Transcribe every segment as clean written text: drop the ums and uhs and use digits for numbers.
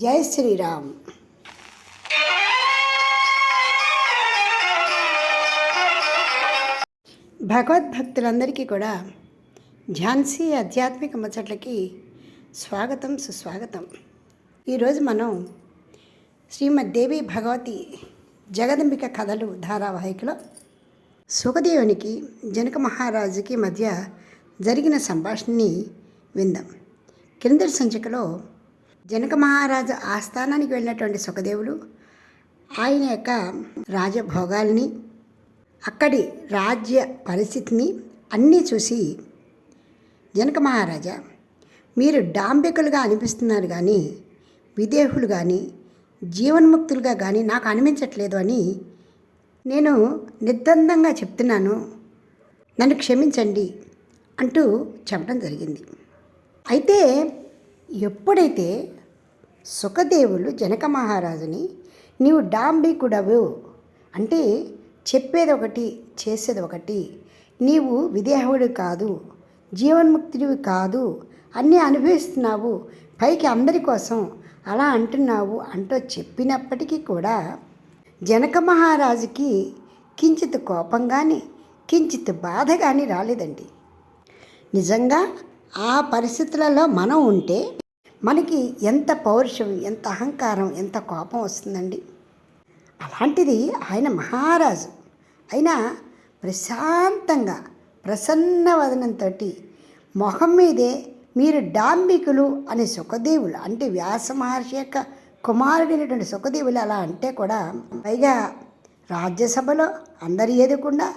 జై శ్రీరామ్. భగవద్భక్తులందరికీ కూడా ఝాన్సీ ఆధ్యాత్మిక ముచ్చట్లకి స్వాగతం, సుస్వాగతం. ఈరోజు మనం శ్రీమద్ దేవి భగవతి జగదంబిక కథలు ధారావాహికలో సుఖదేవునికి జనక మహారాజుకి మధ్య జరిగిన సంభాషణని విందాం. కిందటి సంచికలో జనక మహారాజు ఆస్థానానికి వెళ్ళినటువంటి సుఖదేవులు ఆయన యొక్క రాజభోగాల్ని, అక్కడి రాజ్య పరిస్థితిని అన్నీ చూసి, జనక మహారాజా, మీరు డాంబికులుగా అనిపిస్తున్నారు కానీ విదేహులు కానీ జీవన్ముక్తులుగా కానీ నాకు అనిపించట్లేదు అని నేను నిర్ద్వందంగా చెప్తున్నాను, నన్ను క్షమించండి అంటూ చెప్పడం జరిగింది. అయితే ఎప్పుడైతే సుఖదేవులు జనక మహారాజుని నీవు డాంబికుడవు అంటే చెప్పేది ఒకటి చేసేది ఒకటి, నీవు విదేహుడు కాదు, జీవన్ముక్తుడివి కాదు, అన్నీ అనుభవిస్తున్నావు, పైకి అందరి కోసం అలా అంటున్నావు అంటూ చెప్పినప్పటికీ కూడా జనక మహారాజుకి కించిత్ కోపం కానీ కించిత్ బాధ కానీ రాలేదండి. నిజంగా ఆ పరిస్థితులలో మనం ఉంటే మనకి ఎంత పౌరుషం, ఎంత అహంకారం, ఎంత కోపం వస్తుందండి. అలాంటిది ఆయన మహారాజు అయినా ప్రశాంతంగా ప్రసన్న వదనంతో మొహం మీదే మీరు డాంబికులు అనే సుఖదేవులు అంటే వ్యాస మహర్షి యొక్క కుమారుడైనటువంటి సుఖదేవులు అలా అంటే కూడా, పైగా రాజ్యసభలో అందరి ఎదుకుండా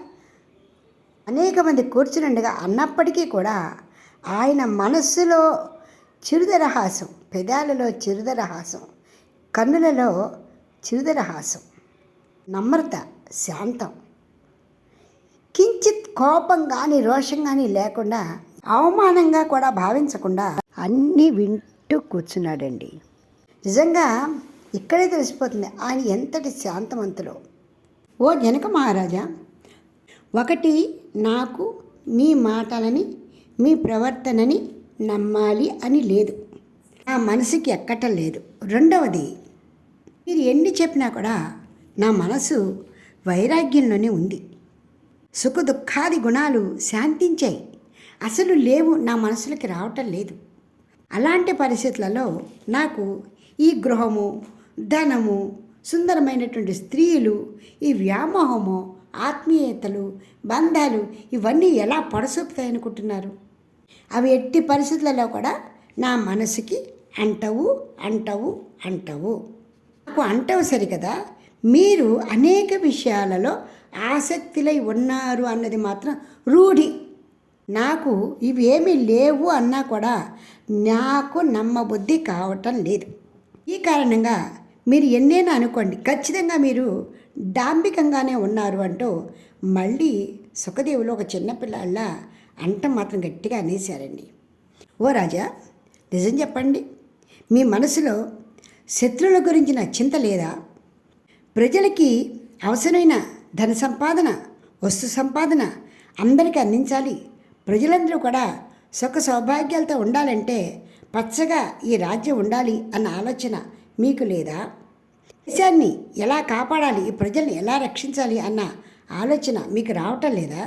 అనేక మంది కూర్చునుండగా అన్నప్పటికీ కూడా ఆయన మనస్సులో చిరుదరహాసం, పెదాలలో చిరుదరహాసం, కన్నులలో చిరుదరహాసం, నమ్రత, శాంతం, కించిత్ కోపం కానీ రోషం కానీ లేకుండా, అవమానంగా కూడా భావించకుండా అన్నీ వింటూ కూర్చున్నాడండి. నిజంగా ఇక్కడే తెలిసిపోతుంది ఆయన ఎంతటి శాంతవంతులో. ఓ జనక మహారాజా, ఒకటి నాకు మీ మాటలని మీ ప్రవర్తనని నమ్మాలి అని లేదు, నా మనసుకి ఎక్కటం లేదు. రెండవది, మీరు ఎన్ని చెప్పినా కూడా నా మనసు వైరాగ్యంలోనే ఉంది. సుఖ దుఃఖాది గుణాలు శాంతించాయి, అసలు లేవు, నా మనసులకి రావటం లేదు. అలాంటి పరిస్థితులలో నాకు ఈ గృహము, ధనము, సుందరమైనటువంటి స్త్రీలు, ఈ వ్యామోహము, ఆత్మీయతలు, బంధాలు ఇవన్నీ ఎలా పొడసూపుతాయనుకుంటున్నారు? అవి ఎట్టి పరిస్థితులలో కూడా నా మనసుకి అంటవు అంటవు అంటవు. నాకు అంటవు సరికదా, మీరు అనేక విషయాలలో ఆసక్తిలై ఉన్నారు అన్నది మాత్రం రూఢి. నాకు ఇవేమీ లేవు అన్నా కూడా నాకు నమ్మబుద్ధి కావటం లేదు. ఈ కారణంగా మీరు ఎన్నైనా అనుకోండి, ఖచ్చితంగా మీరు డాంబికంగానే ఉన్నారు అంటూ మళ్ళీ సుఖదేవులు ఒక చిన్నపిల్లల అంట మాత్రం గట్టిగా అనేశారండి. ఓ రాజా, నిజం చెప్పండి, మీ మనసులో శత్రువుల గురించిన చింత లేదా? ప్రజలకి అవసరమైన ధన సంపాదన, వస్తు సంపాదన అందరికీ అందించాలి, ప్రజలందరూ కూడా సుఖ సౌభాగ్యాలతో ఉండాలంటే పచ్చగా ఈ రాజ్యం ఉండాలి అన్న ఆలోచన మీకు లేదా? దేశాన్ని ఎలా కాపాడాలి, ఈ ప్రజల్ని ఎలా రక్షించాలి అన్న ఆలోచన మీకు రావటం లేదా?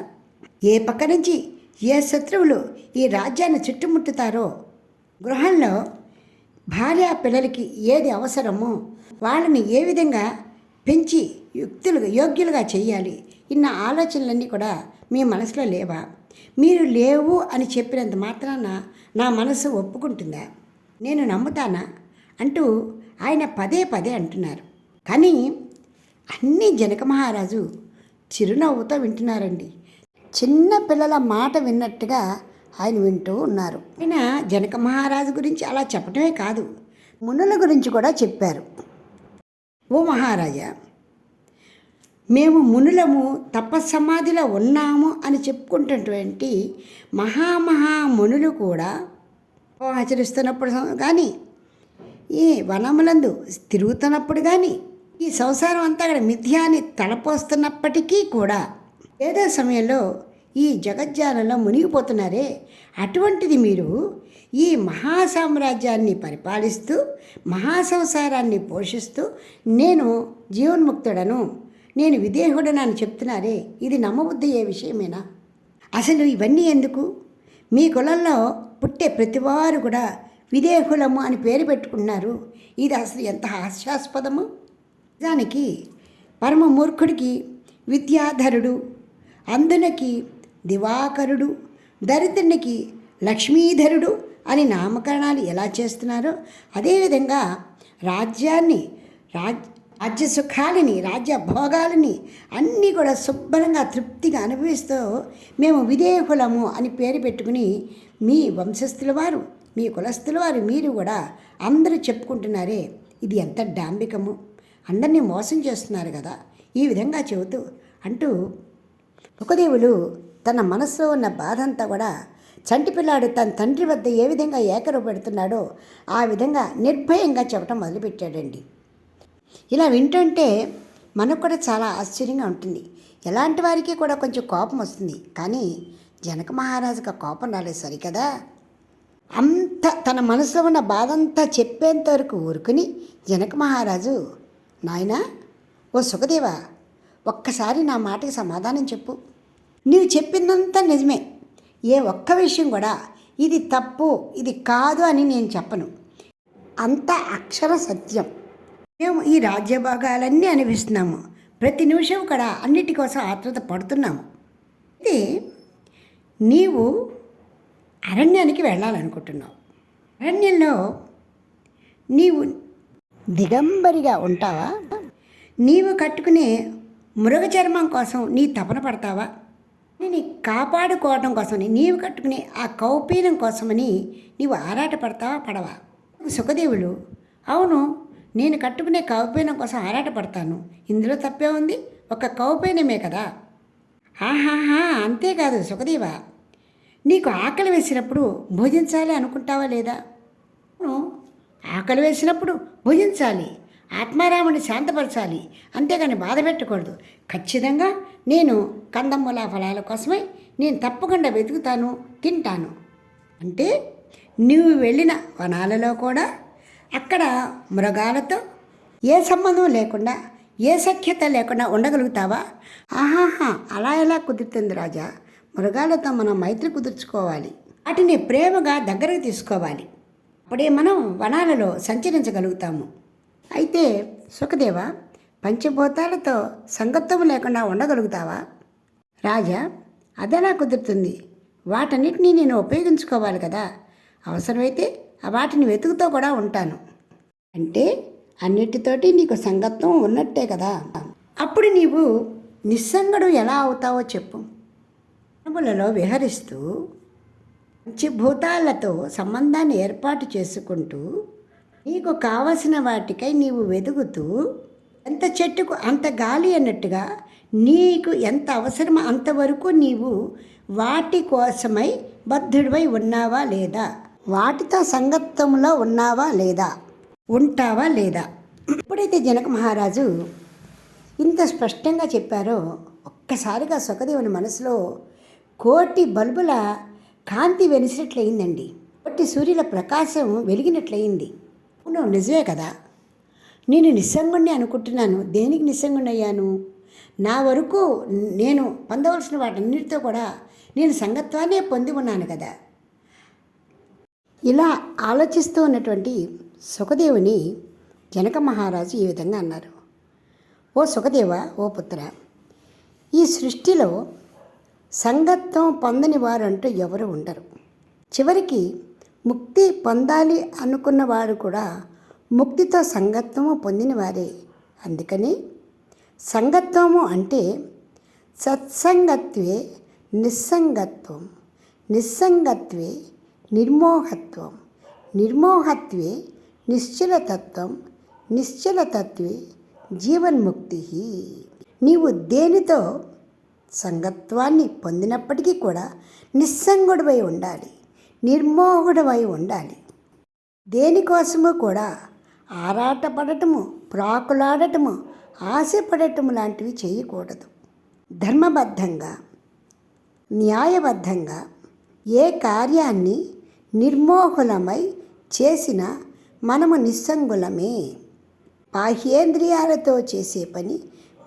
ఏ పక్క నుంచి ఏ శత్రువులు ఈ రాజ్యాన్ని చుట్టుముట్టుతారో, గృహంలో భార్య పిల్లలకి ఏది అవసరమో వాళ్ళని ఏ విధంగా పెంచి యోగ్యులుగా చేయాలి, ఇన్న ఆలోచనలన్నీ కూడా మీ మనసులో లేవా? మీరు లేవు అని చెప్పినంత మాత్రాన నా మనసు ఒప్పుకుంటుందా? నేను నమ్ముతానా అంటూ ఆయన పదే పదే అంటున్నారు. కానీ అన్నీ జనక మహారాజు చిరునవ్వుతో వింటున్నారండి. చిన్న పిల్లల మాట విన్నట్టుగా ఆయన వింటూ ఉన్నారు. ఆయన జనక మహారాజు గురించి అలా చెప్పటమే కాదు, మునుల గురించి కూడా చెప్పారు. ఓ మహారాజా, మేము మునులము తపస్సమాధిలో ఉన్నాము అని చెప్పుకుంటున్నటువంటి మహామునులు కూడా ఆచరిస్తున్నప్పుడు కానీ, ఈ వనములందు తిరుగుతున్నప్పుడు కానీ, ఈ సంసారం అంతా అక్కడ మిథ్యాన్ని తలపోస్తున్నప్పటికీ కూడా ఏదో సమయంలో ఈ జగజ్జాలంలో మునిగిపోతున్నారే, అటువంటిది మీరు ఈ మహాసామ్రాజ్యాన్ని పరిపాలిస్తూ మహాసంసారాన్ని పోషిస్తూ నేను జీవన్ముక్తుడను, నేను విదేహుడను అని చెప్తున్నారే, ఇది నమ్మబుద్ధి ఏ విషయమేనా? అసలు ఇవన్నీ ఎందుకు? మీ కులంలో పుట్టే ప్రతివారు కూడా విదేహులము అని పేరు పెట్టుకున్నారు. ఇది అసలు ఎంత హాస్యాస్పదము! దానికి పరమ మూర్ఖుడికి విద్యాధరుడు, అందునికి దివాకరుడు, దరిద్రునికి లక్ష్మీధరుడు అని నామకరణాలు ఎలా చేస్తున్నారో అదేవిధంగా రాజ్యాన్ని రాజ్య సుఖాలని, రాజ్య భోగాలని అన్నీ కూడా శుభ్రంగా తృప్తిగా అనుభవిస్తూ మేము విదేహులము అని పేరు పెట్టుకుని మీ వంశస్థుల వారు, మీ కులస్థుల వారు మీరు కూడా అందరూ చెప్పుకుంటున్నారే, ఇది ఎంత డాంబికము! అందరినీ మోసం చేస్తున్నారు కదా ఈ విధంగా చెబుతూ అంటూ సుఖదేవులు తన మనసులో ఉన్న బాధ అంతా కూడా చంటిపిల్లాడు తన తండ్రి వద్ద ఏ విధంగా ఏకరువు పెడుతున్నాడో ఆ విధంగా నిర్భయంగా చెప్పడం మొదలుపెట్టాడండి. ఇలా వింటుంటే మనకు కూడా చాలా ఆశ్చర్యంగా ఉంటుంది. ఎలాంటి వారికి కూడా కొంచెం కోపం వస్తుంది, కానీ జనక మహారాజుకి కోపం రాలేదు సరికదా. అంత తన మనసులో ఉన్న బాధ అంతా చెప్పేంత వరకు ఊరుకుని జనక మహారాజు, నాయనా ఓ సుఖదేవా, ఒక్కసారి నా మాటకి సమాధానం చెప్పు. నీవు చెప్పిందంతా నిజమే, ఏ ఒక్క విషయం కూడా ఇది తప్పు ఇది కాదు అని నేను చెప్పను, అంత అక్షర సత్యం. మేము ఈ రాజ్యభాగాలన్నీ అనిపిస్తున్నాము, ప్రతి నిమిషం కూడా అన్నిటి కోసం ఆతృత పడుతున్నాము. అయితే నీవు అరణ్యానికి వెళ్ళాలనుకుంటున్నావు. అరణ్యంలో నీవు దిగంబరిగా ఉంటావా? నీవు కట్టుకునే మృగ చర్మం కోసం నీ తపన పడతావా? నేను కాపాడుకోవడం కోసమని నీవు కట్టుకునే ఆ కౌపీనం కోసమని నీవు ఆరాట పడతావా పడవా? సుఖదేవులు, అవును, నేను కట్టుకునే కౌపీనం కోసం ఆరాట పడతాను, ఇందులో తప్పే ఉంది, ఒక కౌపీనమే కదా. ఆహాహా, అంతేకాదు సుఖదేవా, నీకు ఆకలి వేసినప్పుడు భుజించాలి అనుకుంటావా లేదా? ఆకలి వేసినప్పుడు భుజించాలి, ఆత్మారాముని శాంతపరచాలి, అంతేగాని బాధ పెట్టకూడదు. ఖచ్చితంగా నేను కందమూల ఫలాల కోసమై నేను తప్పకుండా వెతుకుతాను, తింటాను. అంటే నువ్వు వెళ్ళిన వనాలలో కూడా అక్కడ మృగాలతో ఏ సంబంధం లేకుండా ఏ సఖ్యత లేకుండా ఉండగలుగుతావా? ఆహాహా, అలా ఎలా కుదురుతుంది రాజా? మృగాలతో మనం మైత్రి కుదుర్చుకోవాలి, వాటిని ప్రేమగా దగ్గరకు తీసుకోవాలి, అప్పుడే మనం వనాలలో సంచరించగలుగుతాము. అయితే సుఖదేవ, పంచభూతాలతో సంగత్వం లేకుండా ఉండగలుగుతావా? రాజా, అదెలా కుదురుతుంది? వాటన్నిటినీ నేను ఉపయోగించుకోవాలి కదా, అవసరమైతే వాటిని వెతుకుతూ కూడా ఉంటాను. అంటే అన్నిటితోటి నీకు సంగత్వం ఉన్నట్టే కదా. అప్పుడు నీవు నిస్సంగడు ఎలా అవుతావో చెప్పు. వనములలో విహరిస్తూ పంచభూతాలతో సంబంధాన్ని ఏర్పాటు చేసుకుంటూ నీకు కావలసిన వాటికై నీవు వెతుకుతూ ఎంత చెట్టుకు అంత గాలి అన్నట్టుగా నీకు ఎంత అవసరమో అంతవరకు నీవు వాటి కోసమై బద్ధుడివై ఉన్నావా లేదా? వాటితో సంగత్వంలో ఉన్నావా లేదా? ఉంటావా లేదా? ఎప్పుడైతే జనక మహారాజు ఇంత స్పష్టంగా చెప్పారో ఒక్కసారిగా సుఖదేవుని మనసులో కోటి బల్బుల కాంతి వెలిసినట్లయిందండి. కోటి సూర్యుల ప్రకాశం వెలిగినట్లయింది. అవును, నిజమే కదా, నేను నిస్సంగుణ్ణి అనుకుంటున్నాను. దేనికి నిస్సంగుణ్ణి అయ్యాను? నా వరకు నేను పొందవలసిన వాటన్నిటితో కూడా నేను సంగత్వాన్నే పొంది ఉన్నాను కదా. ఇలా ఆలోచిస్తూ ఉన్నటువంటి సుఖదేవుని జనక మహారాజు ఈ విధంగా అన్నారు. ఓ సుఖదేవ, ఓ పుత్ర, ఈ సృష్టిలో సంగత్వం పొందని వారంటూ ఎవరు ఉండరు. చివరికి ముక్తి పొందాలి అనుకున్నవారు కూడా ముక్తితో సంగత్వము పొందిన వారే. అందుకని సంగత్వము అంటే సత్సంగత్వే నిస్సంగత్వం, నిస్సంగత్వే నిర్మోహత్వం, నిర్మోహత్వే నిశ్చలతత్వం, నిశ్చలతత్వే జీవన్ముక్తి. నీవు దేనితో సంగత్వాన్ని పొందినప్పటికీ కూడా నిస్సంగుడివై ఉండాలి, నిర్మోహుడవై ఉండాలి. దేనికోసము కూడా ఆరాటపడటము, ప్రాకులాడటము, ఆశపడటము లాంటివి చేయకూడదు. ధర్మబద్ధంగా న్యాయబద్ధంగా ఏ కార్యాన్ని నిర్మోహులమై చేసిన మనము నిస్సంగులమే. బాహ్యేంద్రియాలతో చేసే పని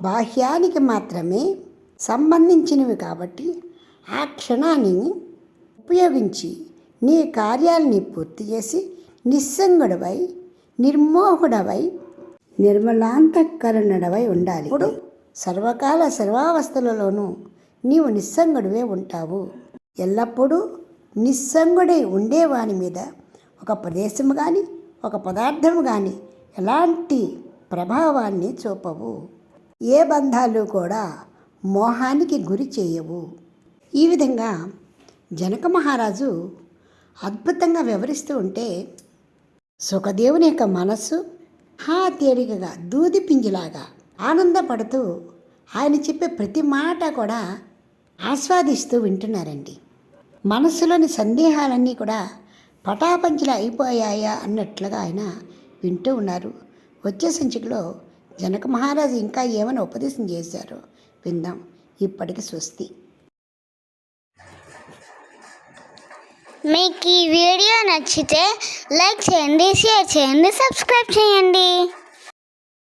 బాహ్యానికి మాత్రమే సంబంధించినవి కాబట్టి ఆ క్షణాన్ని ఉపయోగించి నీ కార్యాలని పూర్తి చేసి నిస్సంగుడవై నిర్మోహుడవై నిర్మలాంతఃకరణుడవై ఉండాలి. ఇప్పుడు సర్వకాల సర్వావస్థలలోనూ నీవు నిస్సంగుడివే ఉంటావు. ఎల్లప్పుడూ నిస్సంగుడై ఉండేవాని మీద ఒక ప్రదేశము కానీ ఒక పదార్థము కానీ ఎలాంటి ప్రభావాన్ని చూపవు. ఏ బంధాలు కూడా మోహానికి గురి చేయవు. ఈ విధంగా జనక మహారాజు అద్భుతంగా వివరిస్తూ ఉంటే సుఖదేవుని యొక్క మనస్సు తేలికగా దూది పింజిలాగా ఆనందపడుతూ ఆయన చెప్పే ప్రతి మాట కూడా ఆస్వాదిస్తూ వింటున్నారండి. మనస్సులోని సందేహాలన్నీ కూడా పటాపంచలు అయిపోయాయా అన్నట్లుగా ఆయన వింటూ ఉన్నారు. వచ్చే సంచికలో జనక మహారాజు ఇంకా ఏమైనా ఉపదేశం చేశారో విందాం. ఇప్పటికి స్వస్తి. మీకు ఈ వీడియో నచ్చితే లైక్ చేయండి, షేర్ చేయండి, సబ్స్క్రైబ్ చేయండి.